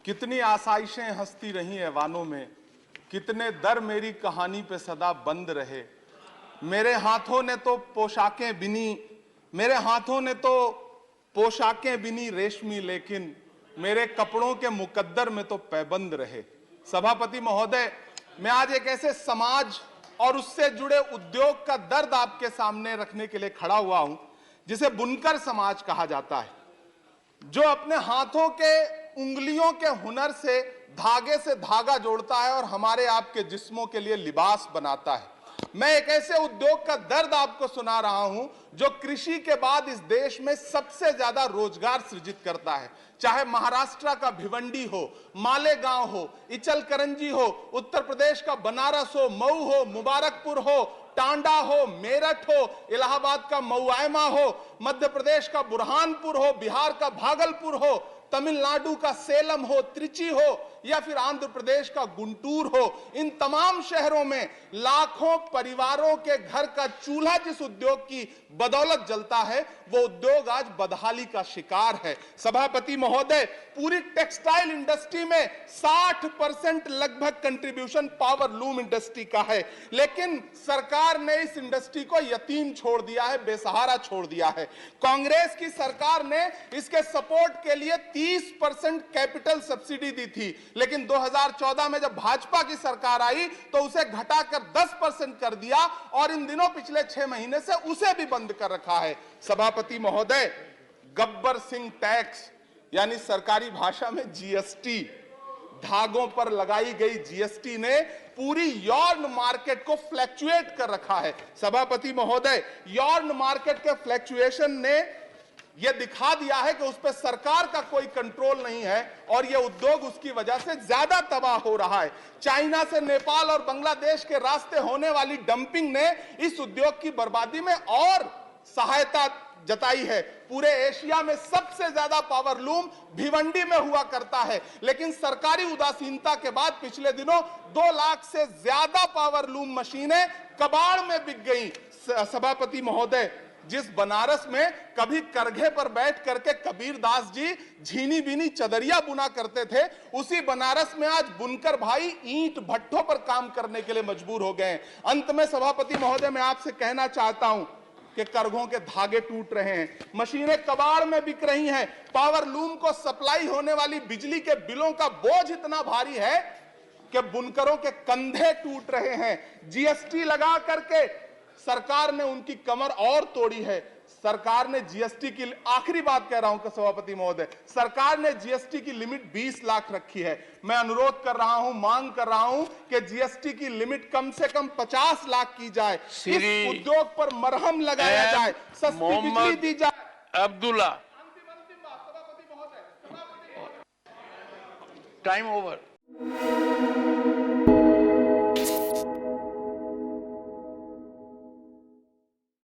कितनी आसाइशें हंसती रही ऐवानों में, कितने दर मेरी कहानी पे सदा बंद रहे। मेरे हाथों ने तो पोशाकें बिनी, मेरे हाथों ने तो पोशाकें बिनी रेशमी, लेकिन मेरे कपड़ों के मुकद्दर में तो पैबंद रहे। सभापति महोदय, मैं आज एक ऐसे समाज और उससे जुड़े उद्योग का दर्द आपके सामने रखने के लिए खड़ा हुआ हूं जिसे बुनकर समाज कहा जाता है, जो अपने हाथों के उंगलियों के हुनर से धागे से धागा जोड़ता है और हमारे आपके जिस्मों के लिए लिबास बनाता है। मैं एक ऐसे उद्योग का दर्द आपको सुना रहा हूं जो कृषि के बाद इस देश में सबसे ज्यादा रोजगार सृजित करता है। चाहे महाराष्ट्र का भिवंडी हो, मालेगांव हो, इचलकरंजी हो, उत्तर प्रदेश का बनारस हो, मऊ हो, मुबारकपुर हो, टांडा हो, मेरठ हो, इलाहाबाद का मऊआयमा हो, मध्य प्रदेश का बुरहानपुर हो, बिहार का भागलपुर हो, तमिलनाडु का सेलम हो, त्रिची हो, या फिर आंध्र प्रदेश का गुंटूर हो, इन तमाम शहरों में लाखों परिवारों के घर का चूल्हा जिस उद्योग की बदौलत जलता है, वो उद्योग आज बदहाली का शिकार है। सभापति महोदय, पूरी टेक्सटाइल इंडस्ट्री में 60% लगभग कंट्रीब्यूशन पावर लूम इंडस्ट्री का है, लेकिन सरकार ने इस इंडस्ट्री को यतीम छोड़ दिया है, बेसहारा छोड़ दिया है। कांग्रेस की सरकार ने इसके सपोर्ट के लिए 30% कैपिटल सब्सिडी दी थी, लेकिन 2014 में जब भाजपा की सरकार आई तो उसे घटाकर 10% कर दिया और इन दिनों पिछले 6 महीने से उसे भी बंद कर रखा है। सभापति महोदय, गब्बर सिंह टैक्स यानी सरकारी भाषा में जीएसटी, धागों पर लगाई गई जीएसटी ने पूरी यॉर्न मार्केट को फ्लैक्चुएट कर रखा है। सभापति महोदय, यॉर्न मार्केट के फ्लैक्चुएशन ने यह दिखा दिया है कि उस पर सरकार का कोई कंट्रोल नहीं है और यह उद्योग उसकी वजह से ज्यादा तबाह हो रहा है। चाइना से नेपाल और बांग्लादेश के रास्ते होने वाली डंपिंग ने इस उद्योग की बर्बादी में और सहायता जताई है। पूरे एशिया में सबसे ज्यादा पावर लूम भिवंडी में हुआ करता है, लेकिन सरकारी उदासीनता के बाद पिछले दिनों 2 लाख से ज्यादा पावर लूम मशीनें कबाड़ में बिक गई। सभापति महोदय, जिस बनारस में कभी करघे पर बैठ करके कबीरदास जी झीनी बीनी चदरिया बुना करते थे, उसी बनारस में आज बुनकर भाई ईंट भट्ठों पर काम करने के लिए मजबूर हो गए। अंत में सभापति महोदय, मैं आपसे कहना चाहता हूं कि करघों के धागे टूट रहे हैं, मशीनें कबाड़ में बिक रही हैं, पावर लूम को सप्लाई होने वाली बिजली के बिलों का बोझ इतना भारी है कि बुनकरों के कंधे टूट रहे हैं। जीएसटी लगा करके सरकार ने उनकी कमर और तोड़ी है। सरकार ने जीएसटी की, आखिरी बात कह रहा हूं सभापति महोदय, सरकार ने जीएसटी की लिमिट 20 लाख रखी है। मैं अनुरोध कर रहा हूं, मांग कर रहा हूं कि जीएसटी की लिमिट कम से कम 50 लाख की जाए, इस उद्योग पर मरहम लगाया जाए, सस्ती बिजली दी जाए। अब्दुल्ला, सभापति महोदय, टाइम ओवर।